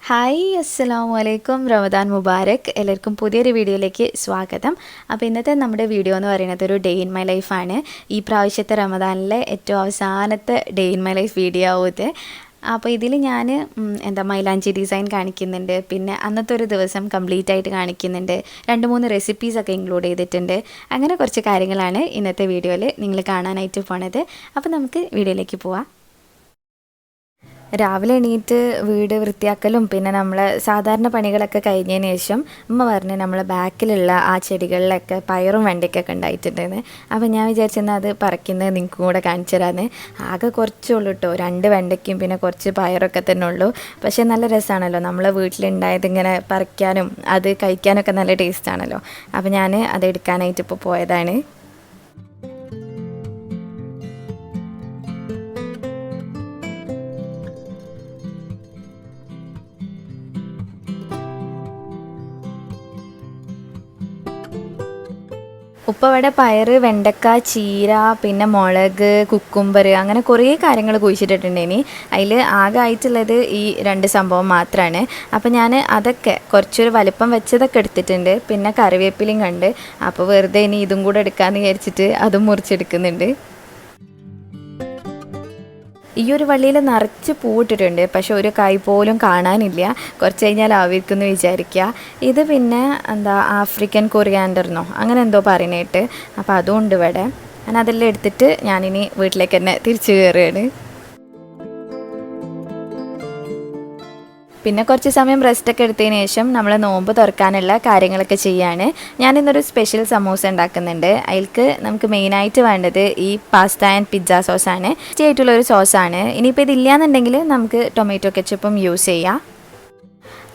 Hi അസ്സലാമു അലൈക്കും റമദാൻ മുബാരക് എല്ലാവർക്കും പുതിയൊരു വീഡിയോയിലേക്ക് സ്വാഗതം. അപ്പോൾ ഇന്നത്തെ നമ്മുടെ വീഡിയോ എന്ന് പറയുന്നത് ഒരു ഡേ ഇൻ മൈ ലൈഫാണ്. ഈ പ്രാവശ്യത്തെ റമദാനിലെ ഏറ്റവും അവസാനത്തെ day in my life video ആവും ഇത്. അപ്പോൾ ഇതിൽ ഞാൻ മൈലാഞ്ചി ഡിസൈൻ കാണിക്കുന്നുണ്ട്, പിന്നെ അന്നത്തെ ഒരു ദിവസം കംപ്ലീറ്റ് ആയിട്ട് കാണിക്കുന്നുണ്ട്, 2-3 റെസിപ്പീസൊക്കെ ഇൻക്ലൂഡ് ചെയ്തിട്ടുണ്ട്. അങ്ങനെ കുറച്ച് കാര്യങ്ങളാണ് ഇന്നത്തെ വീഡിയോയിൽ നിങ്ങൾ കാണാനായിട്ട് പോണത്. അപ്പോൾ നമുക്ക് വീഡിയോയിലേക്ക് പോവാം. രാവിലെ എണീറ്റ് വീട് വൃത്തിയാക്കലും പിന്നെ നമ്മൾ സാധാരണ പണികളൊക്കെ കഴിഞ്ഞതിന് ശേഷം ഉമ്മ പറഞ്ഞ് നമ്മളെ ബാക്കിലുള്ള ആ ചെടികളിലൊക്കെ പയറും വെണ്ടയ്ക്കൊക്കെ ഉണ്ടായിട്ടുണ്ടെന്ന്. അപ്പോൾ ഞാൻ വിചാരിച്ചെന്നാൽ അത് പറിക്കുന്നത് നിങ്ങൾക്കും കൂടെ കാണിച്ചു തരാമെന്ന്. ആകെ കുറച്ചുള്ളൂ കേട്ടോ, 2 വെണ്ടയ്ക്കും പിന്നെ കുറച്ച് പയറൊക്കെ തന്നെ ഉള്ളൂ. പക്ഷേ നല്ല രസമാണല്ലോ നമ്മളെ വീട്ടിലുണ്ടായത് ഇങ്ങനെ പറിക്കാനും അത് കഴിക്കാനൊക്കെ നല്ല ടേസ്റ്റാണല്ലോ. അപ്പോൾ ഞാൻ അത് എടുക്കാനായിട്ട് ഇപ്പോൾ പോയതാണ്. ഉപ്പ ഇവിടെ പയറ്, വെണ്ടക്ക, ചീര, പിന്നെ മുളക്, കുക്കുംബർ അങ്ങനെ കുറേ കാര്യങ്ങൾ കുഴിച്ചിട്ടിട്ടുണ്ടേനി. അതിൽ ആകെ ആയിട്ടുള്ളത് ഈ 2 സംഭവം മാത്രമാണ്. അപ്പോൾ ഞാൻ അതൊക്കെ കുറച്ചൊരു വലിപ്പം വെച്ചതൊക്കെ എടുത്തിട്ടുണ്ട്. പിന്നെ കറിവേപ്പിലയും കണ്ട്, അപ്പോൾ വെറുതെ ഇനി ഇതും കൂടെ എടുക്കാമെന്ന് വിചാരിച്ചിട്ട് അതും മുറിച്ചെടുക്കുന്നുണ്ട്. ഈ ഒരു വള്ളിയിൽ നിറച്ച് പൂവിട്ടിട്ടുണ്ട്, പക്ഷെ ഒരു കായ് പോലും കാണാനില്ല. കുറച്ച് കഴിഞ്ഞാൽ ആവിരിക്കുമെന്ന് വിചാരിക്കുക. ഇത് പിന്നെ ആഫ്രിക്കൻ കൊറിയാൻഡറിനോ അങ്ങനെ എന്തോ പറയുന്നേട്ട്. അപ്പോൾ അതുകൊണ്ട് ഇവിടെ ഞാൻ അതെല്ലാം എടുത്തിട്ട് ഞാനിനി വീട്ടിലേക്ക് തന്നെ തിരിച്ചു കയറുകയാണ്. പിന്നെ കുറച്ച് സമയം റെസ്റ്റൊക്കെ എടുത്തതിന് ശേഷം നമ്മൾ നോമ്പ് തുറക്കാനുള്ള കാര്യങ്ങളൊക്കെ ചെയ്യാണ്. ഞാനിന്നൊരു സ്പെഷ്യൽ സമൂസ ഉണ്ടാക്കുന്നുണ്ട്. അതിൽക്ക് നമുക്ക് മെയിനായിട്ട് വേണ്ടത് ഈ പാസ്ത ആൻഡ് പിസ്സ സോസാണ്. ടേസ്റ്റി ആയിട്ടുള്ളൊരു സോസാണ്. ഇനിയിപ്പോൾ ഇതില്ലാന്നുണ്ടെങ്കിൽ നമുക്ക് ടൊമാറ്റോ കെച്ചപ്പും യൂസ് ചെയ്യാം.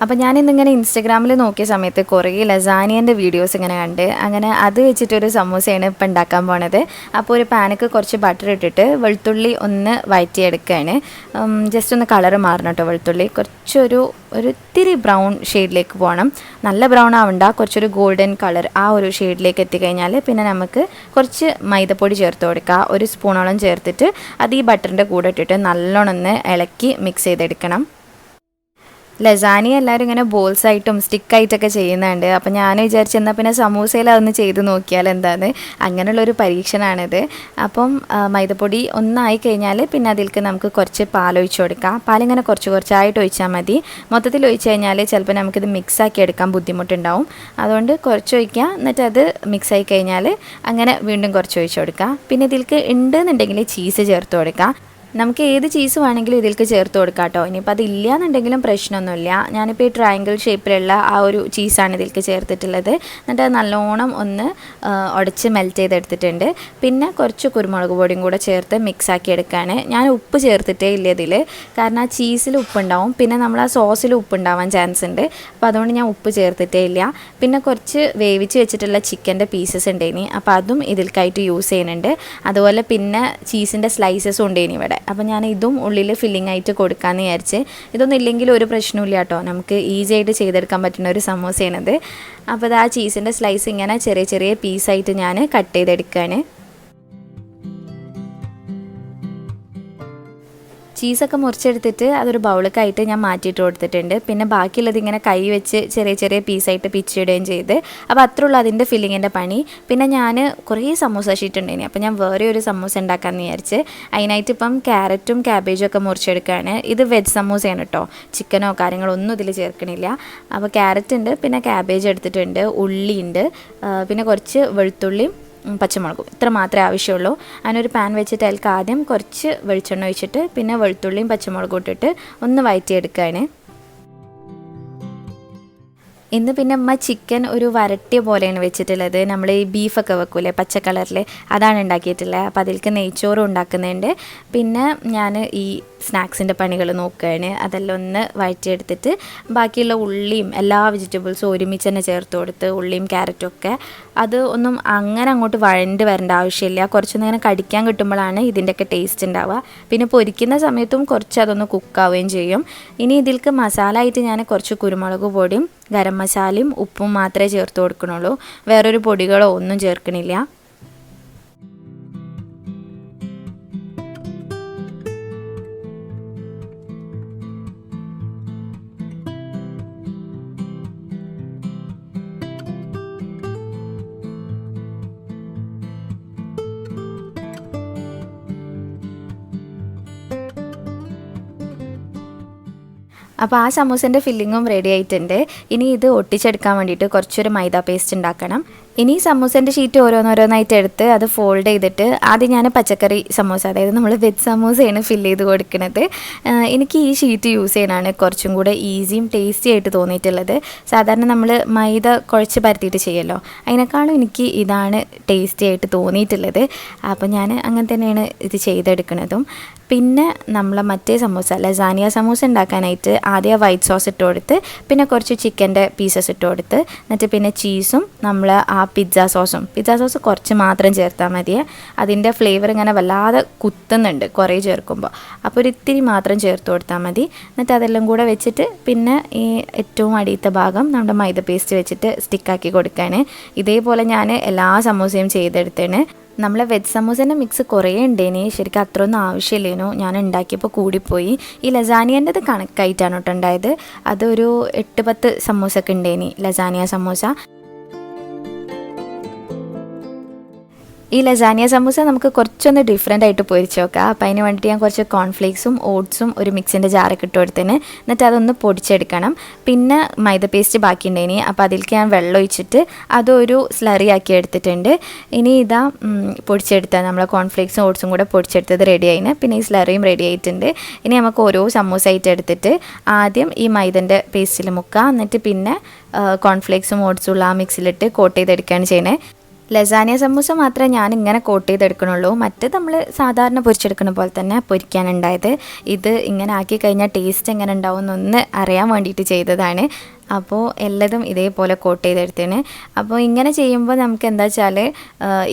അപ്പോൾ ഞാനിന്നിങ്ങനെ ഇൻസ്റ്റഗ്രാമിൽ നോക്കിയ സമയത്ത് കുറേ ലസാനിയൻ്റെ വീഡിയോസ് ഇങ്ങനെ കണ്ട്, അങ്ങനെ അത് വെച്ചിട്ടൊരു സമൂസയാണ് ഇപ്പം ഉണ്ടാക്കാൻ പോണത്. അപ്പോൾ ഒരു പാനക്ക് കുറച്ച് ബട്ടർ ഇട്ടിട്ട് വെളുത്തുള്ളി ഒന്ന് വഴറ്റിയെടുക്കുകയാണ്. ജസ്റ്റ് ഒന്ന് കളറ് മാറണം കേട്ടോ. വെളുത്തുള്ളി കുറച്ചൊരു ഇത്തിരി ബ്രൗൺ ഷെയ്ഡിലേക്ക് പോകണം. നല്ല ബ്രൗൺ ആവണ്ട, കുറച്ചൊരു ഗോൾഡൻ കളർ ആ ഒരു ഷെയ്ഡിലേക്ക് എത്തിക്കഴിഞ്ഞാൽ പിന്നെ നമുക്ക് കുറച്ച് മൈദപ്പൊടി ചേർത്ത് കൊടുക്കുക. 1 സ്പൂണോളം ചേർത്തിട്ട് അത് ഈ ബട്ടറിൻ്റെ കൂടെ ഇട്ടിട്ട് നല്ലോണം ഒന്ന് ഇളക്കി മിക്സ് ചെയ്തെടുക്കണം. ലസാനി എല്ലാവരും ഇങ്ങനെ ബോൾസായിട്ടും സ്റ്റിക്കായിട്ടൊക്കെ ചെയ്യുന്നുണ്ട്. അപ്പം ഞാൻ വിചാരിച്ചെന്നാൽ പിന്നെ സമൂസയിൽ അതൊന്ന് ചെയ്ത് നോക്കിയാൽ എന്താന്ന്, അങ്ങനെയുള്ളൊരു പരീക്ഷണമാണിത്. അപ്പം മൈദപ്പൊടി ഒന്നായി കഴിഞ്ഞാൽ പിന്നെ അതിലേക്ക് നമുക്ക് കുറച്ച് പാലൊഴിച്ച് കൊടുക്കാം. പാലിങ്ങനെ കുറച്ചായിട്ട് ഒഴിച്ചാൽ മതി. മൊത്തത്തിൽ ഒഴിച്ച് കഴിഞ്ഞാൽ ചിലപ്പോൾ നമുക്കിത് മിക്സാക്കി എടുക്കാൻ ബുദ്ധിമുട്ടുണ്ടാവും. അതുകൊണ്ട് കുറച്ച് ഒഴിക്കുക, എന്നിട്ട് അത് മിക്സായി കഴിഞ്ഞാൽ അങ്ങനെ വീണ്ടും കുറച്ച് ഒഴിച്ച് കൊടുക്കുക. പിന്നെ ഇതിലേക്ക് ഉണ്ടെന്നുണ്ടെങ്കിൽ ചീസ് ചേർത്ത് കൊടുക്കുക. നമുക്ക് ഏത് ചീസ് വേണമെങ്കിലും ഇതിലേക്ക് ചേർത്ത് കൊടുക്കാം കേട്ടോ. ഇനിയിപ്പോൾ അതില്ല എന്നുണ്ടെങ്കിലും പ്രശ്നമൊന്നുമില്ല. ഞാനിപ്പോൾ ഈ ട്രയാങ്കിൾ ഷേപ്പിലുള്ള ആ ഒരു ചീസാണ് ഇതിലേക്ക് ചേർത്തിട്ടുള്ളത്. എന്നിട്ട് അത് നല്ലോണം ഒന്ന് ഉടച്ച് മെൽറ്റ് ചെയ്തെടുത്തിട്ടുണ്ട്. പിന്നെ കുറച്ച് കുരുമുളക് പൊടിയും കൂടെ ചേർത്ത് മിക്സാക്കി എടുക്കുകയാണ്. ഞാൻ ഉപ്പ് ചേർത്തിട്ടേ ഇല്ല ഇതിൽ, കാരണം ആ ചീസിൽ ഉപ്പുണ്ടാവും, പിന്നെ നമ്മൾ ആ സോസിൽ ഉപ്പുണ്ടാവാൻ ചാൻസ് ഉണ്ട്. അപ്പോൾ അതുകൊണ്ട് ഞാൻ ഉപ്പ് ചേർത്തിട്ടേ ഇല്ല. പിന്നെ കുറച്ച് വേവിച്ച് വെച്ചിട്ടുള്ള ചിക്കൻ്റെ പീസസ് ഉണ്ടേനി, അപ്പോൾ അതും ഇതിൽക്കായിട്ട് യൂസ് ചെയ്യുന്നുണ്ട്. അതുപോലെ പിന്നെ ചീസിൻ്റെ സ്ലൈസസും ഉണ്ടേനി ഇവിടെ. അപ്പോൾ ഞാൻ ഇതും ഉള്ളിൽ ഫില്ലിംഗ് ആയിട്ട് കൊടുക്കാമെന്ന് വിചാരിച്ച്. ഇതൊന്നും ഇല്ലെങ്കിൽ ഒരു പ്രശ്നമില്ല കേട്ടോ, നമുക്ക് ഈസി ആയിട്ട് ചെയ്തെടുക്കാൻ പറ്റുന്ന ഒരു സമൂസയാണിത്. അപ്പോൾ അത് ആ ചീസിൻ്റെ സ്ലൈസ് ഇങ്ങനെ ചെറിയ ചെറിയ പീസായിട്ട് ഞാൻ കട്ട് ചെയ്തെടുക്കുകയാണ്. ചീസൊക്കെ മുറിച്ചെടുത്തിട്ട് അതൊരു ബൗളൊക്കെയായിട്ട് ഞാൻ മാറ്റിയിട്ട് കൊടുത്തിട്ടുണ്ട്. പിന്നെ ബാക്കിയുള്ളത് ഇങ്ങനെ കൈ വെച്ച് ചെറിയ ചെറിയ പീസായിട്ട് പിച്ചിടുകയും ചെയ്ത്. അപ്പോൾ അത്രയുള്ള അതിൻ്റെ ഫില്ലിങ്ങിൻ്റെ പണി. പിന്നെ ഞാൻ കുറേ സമൂസ ഷീറ്റ് ഉണ്ടായിനി, അപ്പോൾ ഞാൻ വേറെ ഒരു സമൂസ ഉണ്ടാക്കാമെന്ന് വിചാരിച്ച് അതിനായിട്ട് ഇപ്പം ക്യാരറ്റും ക്യാബേജും ഒക്കെ മുറിച്ചെടുക്കുകയാണ്. ഇത് വെജ് സമൂസയാണ് കേട്ടോ, ചിക്കനോ കാര്യങ്ങളോ ഒന്നും ഇതിൽ ചേർക്കണില്ല. അപ്പോൾ ക്യാരറ്റ് ഉണ്ട്, പിന്നെ ക്യാബേജ് എടുത്തിട്ടുണ്ട്, ഉള്ളിയുണ്ട്, പിന്നെ കുറച്ച് വെളുത്തുള്ളിയും പച്ചമുളകും, ഇത്ര മാത്രമേ ആവശ്യമുള്ളൂ. അതിനൊരു പാൻ വെച്ചിട്ട് അതിലേക്ക് ആദ്യം കുറച്ച് വെളിച്ചെണ്ണ ഒഴിച്ചിട്ട് പിന്നെ വെളുത്തുള്ളിയും പച്ചമുളകും ഇട്ടിട്ട് ഒന്ന് വഴറ്റിയെടുക്കുകയാണ്. ഇന്ന് പിന്നെ അമ്മ ചിക്കൻ ഒരു വരട്ടിയ പോലെയാണ് വെച്ചിട്ടുള്ളത്. നമ്മൾ ഈ ബീഫൊക്കെ വെക്കൂലേ പച്ച കളറിൽ, അതാണ് ഉണ്ടാക്കിയിട്ടുള്ളത്. അപ്പോൾ അതിലേക്ക് നെയ്ച്ചോറും ഉണ്ടാക്കുന്നുണ്ട്. പിന്നെ ഞാൻ ഈ സ്നാക്സിൻ്റെ പണികൾ നോക്കുകയാണ്. അതെല്ലാം ഒന്ന് വഴറ്റിയെടുത്തിട്ട് ബാക്കിയുള്ള ഉള്ളിയും എല്ലാ വെജിറ്റബിൾസും ഒരുമിച്ച് തന്നെ ചേർത്ത് കൊടുത്ത്, ഉള്ളിയും ക്യാരറ്റും ഒക്കെ അത് ഒന്നും അങ്ങനെ അങ്ങോട്ട് വഴണ്ട് വരേണ്ട ആവശ്യമില്ല. കുറച്ചൊന്നും ഇങ്ങനെ കടിക്കാൻ കിട്ടുമ്പോഴാണ് ഇതിൻ്റെയൊക്കെ ടേസ്റ്റ് ഉണ്ടാവുക. പിന്നെ പൊരിക്കുന്ന സമയത്തും കുറച്ച് അതൊന്ന് കുക്കാവുകയും ചെയ്യും. ഇനി ഇതിലേക്ക് മസാല ആയിട്ട് ഞാൻ കുറച്ച് കുരുമുളക് പൊടിയും ഗരം മസാലയും ഉപ്പും മാത്രമേ ചേർത്ത് കൊടുക്കണുള്ളൂ. വേറൊരു പൊടികളോ ഒന്നും ചേർക്കണില്ല. അപ്പോൾ ആ സമൂസൻ്റെ ഫില്ലിങ്ങും റെഡി ആയിട്ടുണ്ട്. ഇനി ഇത് ഒട്ടിച്ചെടുക്കാൻ വേണ്ടിയിട്ട് കുറച്ചൊരു മൈദ പേസ്റ്റ് ഉണ്ടാക്കണം. ഇനി സമൂസൻ്റെ ഷീറ്റ് ഓരോന്നോരോന്നായിട്ട് എടുത്ത് അത് ഫോൾഡ് ചെയ്തിട്ട് ആദ്യം ഞാൻ പച്ചക്കറി സമൂസ, അതായത് നമ്മൾ വെജ് സമൂസയാണ് ഫില്ല് ചെയ്ത് കൊടുക്കുന്നത്. എനിക്ക് ഈ ഷീറ്റ് യൂസ് ചെയ്യാനാണ് കുറച്ചും കൂടെ ഈസിയും ടേസ്റ്റി ആയിട്ട് തോന്നിയിട്ടുള്ളത്. സാധാരണ നമ്മൾ മൈദ കുഴച്ച് പരത്തിയിട്ട് ചെയ്യുമല്ലോ, അതിനേക്കാളും എനിക്ക് ഇതാണ് ടേസ്റ്റി ആയിട്ട് തോന്നിയിട്ടുള്ളത്. അപ്പോൾ ഞാൻ അങ്ങനെ തന്നെയാണ് ഇത് ചെയ്തെടുക്കുന്നതും. പിന്നെ നമ്മൾ മറ്റേ സമൂസ ലസാനിയ സമൂസ ഉണ്ടാക്കാനായിട്ട് ആദ്യം വൈറ്റ് സോസ് ഇട്ട് കൊടുത്ത് പിന്നെ കുറച്ച് ചിക്കൻ്റെ പീസസ് ഇട്ട് കൊടുത്ത് എന്നിട്ട് പിന്നെ ചീസും നമ്മൾ ആ പിസ്സ സോസ് കുറച്ച് മാത്രം ചേർത്താൽ മതിയേ. അതിൻ്റെ ഫ്ലേവർ ഇങ്ങനെ വല്ലാതെ കുത്തുന്നുണ്ട് കുറേ ചേർക്കുമ്പോൾ, അപ്പോൾ ഒരു ഇത്തിരി മാത്രം ചേർത്ത് കൊടുത്താൽ മതി. എന്നിട്ട് അതെല്ലാം കൂടെ വെച്ചിട്ട് പിന്നെ ഈ ഏറ്റവും അടിയത്തെ ഭാഗം നമ്മുടെ മൈദ പേസ്റ്റ് വെച്ചിട്ട് സ്റ്റിക്കാക്കി കൊടുക്കുകയാണ്. ഇതേപോലെ ഞാൻ എല്ലാ സമൂസയും ചെയ്തെടുത്തേണ്. നമ്മളെ വെജ് സമൂസേൻ്റെ മിക്സ് കുറേ ഉണ്ടേനി, ശരിക്കും അത്രയൊന്നും ആവശ്യമില്ലേനു, ഞാൻ ഉണ്ടാക്കിയപ്പോൾ കൂടിപ്പോയി. ഈ ലസാനിയൻ്റെത് കണക്കായിട്ടാണ് കേട്ടോ ഉണ്ടായത്. അതൊരു 8-10 സമൂസൊക്കെ ഉണ്ടേനി ലസാനിയ സമൂസ. ഈ ലസാനിയ സമൂസ നമുക്ക് കുറച്ചൊന്ന് ഡിഫറെൻ്റ് ആയിട്ട് പൊരിച്ച് നോക്കാം. അപ്പോൾ അതിന് വേണ്ടിയിട്ട് ഞാൻ കുറച്ച് കോൺഫ്ലേക്സും ഓട്സും ഒരു മിക്സിൻ്റെ ജാറൊക്കെ ഇട്ട് കൊടുത്തതിന്, എന്നിട്ട് അതൊന്ന് പൊടിച്ചെടുക്കണം. പിന്നെ മൈദ പേസ്റ്റ് ബാക്കിയുണ്ടേനി, അപ്പോൾ അതിലേക്ക് ഞാൻ വെള്ളം ഒഴിച്ചിട്ട് അതൊരു സ്ലറി ആക്കി എടുത്തിട്ടുണ്ട്. ഇനി ഇതാ പൊടിച്ചെടുത്ത നമ്മളെ കോൺഫ്ലേക്സും ഓട്സും കൂടെ പൊടിച്ചെടുത്തത് റെഡി ആയിന്. പിന്നെ ഈ സ്ലറിയും റെഡി ആയിട്ടുണ്ട്. ഇനി നമുക്ക് ഓരോ സമൂസ ആയിട്ട് എടുത്തിട്ട് ആദ്യം ഈ മൈദൻ്റെ പേസ്റ്റിൽ മുക്കുക, എന്നിട്ട് പിന്നെ കോൺഫ്ലേക്സും ഓട്സും ഉള്ള ആ മിക്സിലിട്ട് കോട്ട് ചെയ്തെടുക്കുകയാണ് ചെയ്യുന്നത്. ലസാനിയ സമൂസ മാത്രമേ ഞാൻ ഇങ്ങനെ കോട്ട് ചെയ്തെടുക്കണുള്ളൂ, മറ്റ് നമ്മൾ സാധാരണ പൊരിച്ചെടുക്കുന്ന പോലെ തന്നെ പൊരിക്കാനുണ്ടായത്. ഇത് ഇങ്ങനെ ആക്കി കഴിഞ്ഞാൽ ടേസ്റ്റ് എങ്ങനെ ഉണ്ടാവും എന്നൊന്ന് അറിയാൻ വേണ്ടിയിട്ട് ചെയ്തതാണ്. അപ്പോൾ എല്ലാതും ഇതേപോലെ കോട്ട് ചെയ്തെടുത്തേന്. അപ്പോൾ ഇങ്ങനെ ചെയ്യുമ്പോൾ നമുക്ക് എന്താ വെച്ചാൽ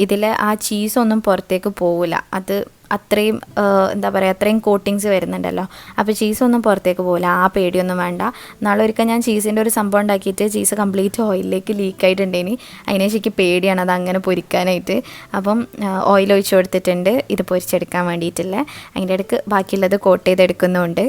ഇതിൽ ആ ചീസൊന്നും പുറത്തേക്ക് പോവില്ല. അത് അത്രയും എന്താ പറയുക, അത്രയും കോട്ടിങ്സ് വരുന്നുണ്ടല്ലോ, അപ്പോൾ ചീസൊന്നും പുറത്തേക്ക് പോകില്ല. ആ പേടിയൊന്നും വേണ്ട. നാളെ ഒരിക്കൽ ഞാൻ ചീസിൻ്റെ ഒരു സംഭവം ഉണ്ടാക്കിയിട്ട് ചീസ് കംപ്ലീറ്റ് ഓയിലിലേക്ക് ലീക്കായിട്ടുണ്ടേനി. അതിനെ ശരിക്കും പേടിയാണ് അത് അങ്ങനെ പൊരിക്കാനായിട്ട്. അപ്പം ഓയിൽ ഒഴിച്ച് കൊടുത്തിട്ടുണ്ട് ഇത് പൊരിച്ചെടുക്കാൻ വേണ്ടിയിട്ടില്ല. അതിൻ്റെ ഇടയ്ക്ക് ബാക്കിയുള്ളത് കോട്ട് ചെയ്തെടുക്കുന്നുണ്ട്.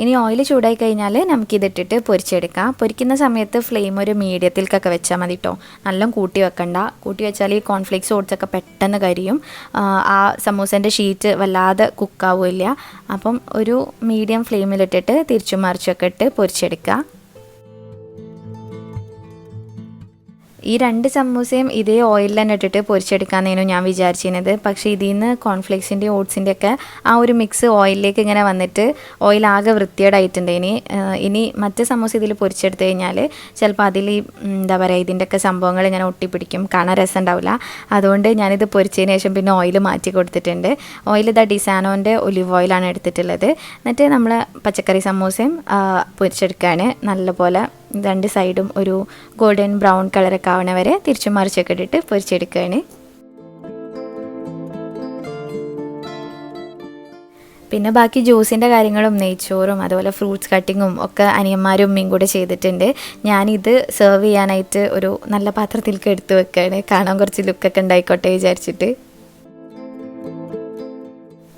ഇനി ഓയിൽ ചൂടായി കഴിഞ്ഞാൽ നമുക്കിതിട്ടിട്ട് പൊരിച്ചെടുക്കാം. പൊരിക്കുന്ന സമയത്ത് ഫ്ലെയിം ഒരു മീഡിയത്തിൽക്കൊക്കെ വെച്ചാൽ മതി കേട്ടോ, നല്ല കൂട്ടി വെക്കണ്ട. കൂട്ടി വെച്ചാൽ ഈ കോൺഫ്ലേക്സ് ഓട്സൊക്കെ പെട്ടെന്ന് കരിയും, ആ സമൂസൻ്റെ ഷീറ്റ് വല്ലാതെ കുക്കാവില്ല. അപ്പം ഒരു മീഡിയം ഫ്ലെയിമിലിട്ടിട്ട് തിരിച്ചും മറിച്ചൊക്കെ ഇട്ട് പൊരിച്ചെടുക്കുക. ഈ 2 സമൂസയും ഇതേ ഓയിലിൽ തന്നെ ഇട്ടിട്ട് പൊരിച്ചെടുക്കാമെന്നേനു ഞാൻ വിചാരിച്ചിരുന്നത്. പക്ഷേ ഇതിൽ നിന്ന് കോൺഫ്ലേക്സിൻ്റെയും ഓട്സിൻ്റെ ഒക്കെ ആ ഒരു മിക്സ് ഓയിലിലേക്ക് ഇങ്ങനെ വന്നിട്ട് ഓയിലാകെ വൃത്തികേടായിട്ടുണ്ട്. ഇനി മറ്റ് സമൂസ ഇതിൽ പൊരിച്ചെടുത്ത് കഴിഞ്ഞാൽ ചിലപ്പോൾ അതിൽ എന്താ പറയുക ഇതിൻ്റെയൊക്കെ സംഭവങ്ങൾ ഇങ്ങനെ ഒട്ടിപ്പിടിക്കും, കാണാൻ രസം ഉണ്ടാവില്ല. അതുകൊണ്ട് ഞാനിത് പൊരിച്ചതിന് ശേഷം പിന്നെ ഓയിൽ മാറ്റി കൊടുത്തിട്ടുണ്ട്. ഓയിൽ ഇതാ ഡിസാനോൻ്റെ ഒലിവ് ഓയിലാണ് എടുത്തിട്ടുള്ളത്. എന്നിട്ട് നമ്മൾ പച്ചക്കറി സമൂസയും പൊരിച്ചെടുക്കുകയാണ്. നല്ലപോലെ 2 സൈഡും ഒരു ഗോൾഡൻ ബ്രൗൺ കളറൊക്കെ ആവണ വരെ തിരിച്ചും മറിച്ചൊക്കെ ഇട്ടിട്ട് പൊരിച്ചെടുക്കുകയാണ്. പിന്നെ ബാക്കി ജ്യൂസിൻ്റെ കാര്യങ്ങളും നെയ്ച്ചോറും അതുപോലെ ഫ്രൂട്ട്സ് കട്ടിങ്ങും ഒക്കെ അനിയന്മാരും ഉമ്മയും കൂടെ ചെയ്തിട്ടുണ്ട്. ഞാനിത് സെർവ് ചെയ്യാനായിട്ട് ഒരു നല്ല പാത്രത്തിലേക്ക് എടുത്ത് വെക്കുകയാണ്, കാണാൻ കുറച്ച് ലുക്കൊക്കെ ഉണ്ടായിക്കോട്ടെ വിചാരിച്ചിട്ട്.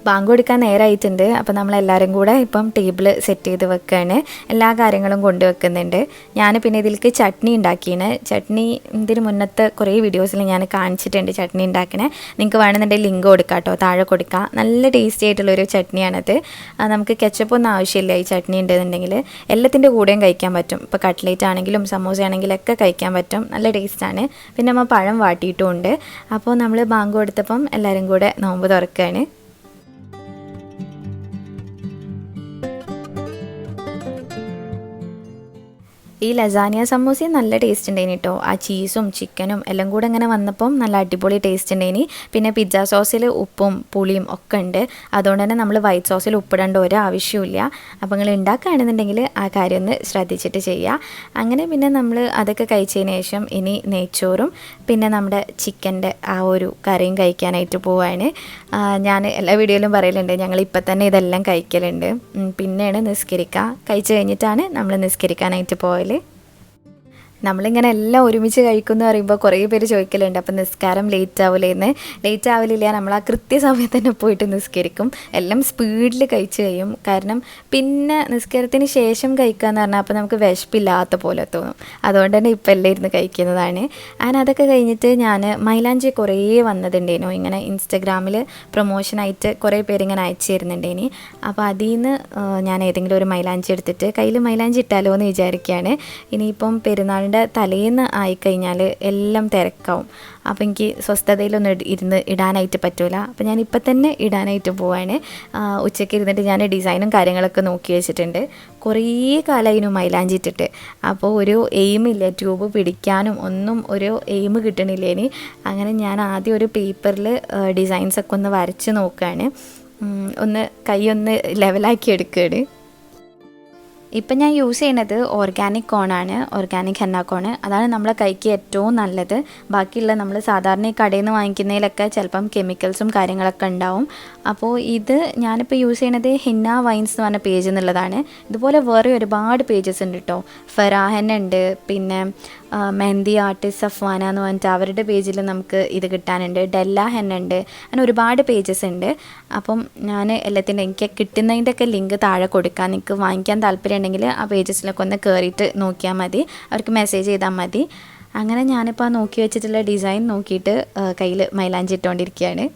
ബാങ്ക് കൊടുക്കാൻ നേരമായിട്ടുണ്ട്. അപ്പോൾ നമ്മളെല്ലാവരും കൂടെ ഇപ്പം ടേബിൾ സെറ്റ് ചെയ്ത് വെക്കുകയാണ്, എല്ലാ കാര്യങ്ങളും കൊണ്ടുവെക്കുന്നുണ്ട്. ഞാൻ പിന്നെ ഇതിലേക്ക് ചട്നി ഉണ്ടാക്കിയാണ്. ചട്നി ഇതിന് മുന്നത്തെ കുറേ വീഡിയോസിൽ ഞാൻ കാണിച്ചിട്ടുണ്ട് ചട്നി ഉണ്ടാക്കണേ. നിങ്ങൾക്ക് വേണമെന്നുണ്ടെങ്കിൽ ലിങ്ക് കൊടുക്കാം കേട്ടോ, താഴെ കൊടുക്കാം. നല്ല ടേസ്റ്റി ആയിട്ടുള്ളൊരു ചട്നിയാണത്. നമുക്ക് കെച്ചപ്പൊന്നും ആവശ്യമില്ല ഈ ചട്നി ഉണ്ടെന്നുണ്ടെങ്കിൽ. എല്ലാത്തിൻ്റെ കൂടെയും കഴിക്കാൻ പറ്റും. ഇപ്പോൾ കട്ട്ലേറ്റ് ആണെങ്കിലും സമൂസ ആണെങ്കിലൊക്കെ കഴിക്കാൻ പറ്റും, നല്ല ടേസ്റ്റാണ്. പിന്നെ നമ്മൾ പഴം വാട്ടിയിട്ടും ഉണ്ട്. അപ്പോൾ നമ്മൾ ബാങ്ക് കൊടുത്തപ്പം എല്ലാവരും കൂടെ നോമ്പ് തുറക്കുകയാണ്. ഈ ലസാനിയ സമൂസയും നല്ല ടേസ്റ്റ് ഉണ്ടായിന് കേട്ടോ. ആ ചീസും ചിക്കനും എല്ലാം കൂടെ ഇങ്ങനെ വന്നപ്പം നല്ല അടിപൊളി ടേസ്റ്റ് ഉണ്ടായിന്. പിന്നെ പിസ്സ സോസിൽ ഉപ്പും പുളിയും ഒക്കെ ഉണ്ട്, അതുകൊണ്ട് തന്നെ നമ്മൾ വൈറ്റ് സോസിൽ ഉപ്പിടേണ്ട ഒരു ആവശ്യമില്ല. അപ്പോൾ നിങ്ങൾ ഉണ്ടാക്കുകയാണെന്നുണ്ടെങ്കിൽ ആ കാര്യം ഒന്ന് ശ്രദ്ധിച്ചിട്ട് ചെയ്യുക. അങ്ങനെ പിന്നെ നമ്മൾ അതൊക്കെ കഴിച്ചതിന് ശേഷം ഇനി നെയ്ച്ചോറും പിന്നെ നമ്മുടെ ചിക്കൻ്റെ ആ ഒരു കറിയും കഴിക്കാനായിട്ട് പോവാണ്. ഞാൻ എല്ലാ വീഡിയോയിലും പറയലുണ്ട് ഞങ്ങളിപ്പോൾ തന്നെ ഇതെല്ലാം കഴിക്കലുണ്ട്, പിന്നെയാണ് നിസ്കരിക്കുക. കഴിച്ച് കഴിഞ്ഞിട്ടാണ് നമ്മൾ നിസ്കരിക്കാനായിട്ട് പോകൽ. നമ്മളിങ്ങനെ എല്ലാം ഒരുമിച്ച് കഴിക്കുമെന്ന് പറയുമ്പോൾ കുറേ പേര് ചോദിക്കലുണ്ട്, അപ്പം നിസ്കാരം ലേറ്റ് ആവില്ലേന്ന്. ലേറ്റ് ആവില്ല, നമ്മൾ ആ കൃത്യസമയത്ത് തന്നെ പോയിട്ട് നിസ്കരിക്കും. എല്ലാം സ്പീഡിൽ കഴിച്ച് കഴിയും. കാരണം പിന്നെ നിസ്കാരത്തിന് ശേഷം കഴിക്കുക എന്ന് പറഞ്ഞാൽ അപ്പോൾ നമുക്ക് വിശപ്പില്ലാത്ത പോലെ തോന്നും. അതുകൊണ്ട് തന്നെ ഇപ്പം എല്ലാം ഇരുന്ന് കഴിക്കുന്നതാണ്. അങ്ങനെ അതൊക്കെ കഴിഞ്ഞിട്ട് ഞാൻ മൈലാഞ്ചി കുറേ വന്നതുണ്ടേനു. ഇങ്ങനെ ഇൻസ്റ്റഗ്രാമിൽ പ്രൊമോഷനായിട്ട് കുറേ പേരിങ്ങനെ അയച്ചു തരുന്നുണ്ടേനി. അപ്പോൾ അതിൽ നിന്ന് ഞാൻ ഏതെങ്കിലും ഒരു മൈലാഞ്ചി എടുത്തിട്ട് കയ്യിൽ മൈലാഞ്ചി ഇട്ടാലോ എന്ന് വിചാരിക്കുകയാണ്. ഇനിയിപ്പം പെരുന്നാളിൻ്റെ തലേന്ന് ആയിക്കഴിഞ്ഞാൽ എല്ലാം തിരക്കാവും. അപ്പോൾ എനിക്ക് സ്വസ്ഥതയിലൊന്നും ഇരുന്ന് ഇടാനായിട്ട് പറ്റില്ല. അപ്പോൾ ഞാൻ ഇപ്പം തന്നെ ഇടാനായിട്ട് പോവാണ്. ഉച്ചയ്ക്ക് ഇരുന്നിട്ട് ഞാൻ ഡിസൈനും കാര്യങ്ങളൊക്കെ നോക്കി വെച്ചിട്ടുണ്ട്. കുറേ കാലമായിരുന്നു മൈലാഞ്ചി ഇട്ടിട്ട്. അപ്പോൾ ഒരു എയിമില്ല, ട്യൂബ് പിടിക്കാനും ഒന്നും ഒരു എയിം കിട്ടണില്ലേനി. അങ്ങനെ ഞാൻ ആദ്യം ഒരു പേപ്പറിൽ ഡിസൈൻസൊക്കെ ഒന്ന് വരച്ച് നോക്കുകയാണ്. ഒന്ന് കൈയൊന്ന് ലെവലാക്കി എടുക്കുകയാണ്. ഇപ്പം ഞാൻ യൂസ് ചെയ്യുന്നത് ഓർഗാനിക് കോണാണ്, ഓർഗാനിക് ഹെന്ന കോണ്. അതാണ് നമ്മളെ കൈക്ക് ഏറ്റവും നല്ലത്. ബാക്കിയുള്ള നമ്മൾ സാധാരണ ഈ കടയിൽ നിന്ന് വാങ്ങിക്കുന്നതിലൊക്കെ ചിലപ്പം കെമിക്കൽസും കാര്യങ്ങളൊക്കെ ഉണ്ടാവും. അപ്പോൾ ഇത് ഞാനിപ്പോൾ യൂസ് ചെയ്യണത് ഹെന്ന വൈൻസ് എന്ന് പറഞ്ഞ പേജ് എന്നുള്ളതാണ്. ഇതുപോലെ വേറെ ഒരുപാട് പേജസ് ഉണ്ട് കേട്ടോ. ഫെറാഹെന്ന ഉണ്ട്, പിന്നെ മെഹന്തി ആർട്ടിസ്റ്റ് സഫ്വാന എന്ന് പറഞ്ഞിട്ട് അവരുടെ പേജിൽ നമുക്ക് ഇത് കിട്ടാനുണ്ട്. ഡെല്ല ഹെന്ന ഉണ്ട്, അങ്ങനെ ഒരുപാട് പേജസ് ഉണ്ട്. അപ്പം ഞാൻ എല്ലാത്തിൻ്റെ എനിക്ക് കിട്ടുന്നതിൻ്റെ ഒക്കെ ലിങ്ക് താഴെ കൊടുക്കാം. നിങ്ങൾക്ക് വാങ്ങിക്കാൻ താല്പര്യം ഉണ്ടെങ്കിൽ ആ പേജസിലൊക്കെ ഒന്ന് കയറിയിട്ട് നോക്കിയാൽ മതി, അവർക്ക് മെസ്സേജ് ചെയ്താൽ മതി. അങ്ങനെ ഞാനിപ്പോൾ ആ നോക്കി വെച്ചിട്ടുള്ള ഡിസൈൻ നോക്കിയിട്ട് കയ്യിൽ മൈലാഞ്ചി ഇട്ടുകൊണ്ടിരിക്കുകയാണ്.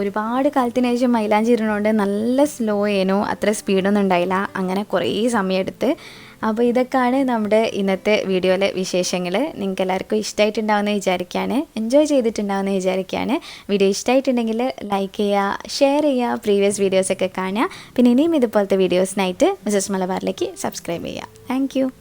ഒരുപാട് കാലത്തിന് ശേഷം മൈലാഞ്ചി ഇടുന്നതുകൊണ്ട് നല്ല സ്ലോ ആയിരുന്നു, അത്ര സ്പീഡൊന്നും ഉണ്ടായില്ല. അങ്ങനെ കുറേ സമയമെടുത്ത്. അപ്പോൾ ഇതൊക്കെയാണ് നമ്മുടെ ഇന്നത്തെ വീഡിയോയിലെ വിശേഷങ്ങൾ. നിങ്ങൾക്ക് എല്ലാവർക്കും ഇഷ്ടമായിട്ടുണ്ടാവുമെന്ന് വിചാരിക്കുകയാണ്, എൻജോയ് ചെയ്തിട്ടുണ്ടാവുമെന്ന് വിചാരിക്കുകയാണ്. വീഡിയോ ഇഷ്ടമായിട്ടുണ്ടെങ്കിൽ ലൈക്ക് ചെയ്യുക, ഷെയർ ചെയ്യുക, പ്രീവിയസ് വീഡിയോസൊക്കെ കാണുക. പിന്നെ ഇനിയും ഇതുപോലത്തെ വീഡിയോസിനായിട്ട് മിസസ് മലബാറിലേക്ക് സബ്സ്ക്രൈബ് ചെയ്യുക. താങ്ക്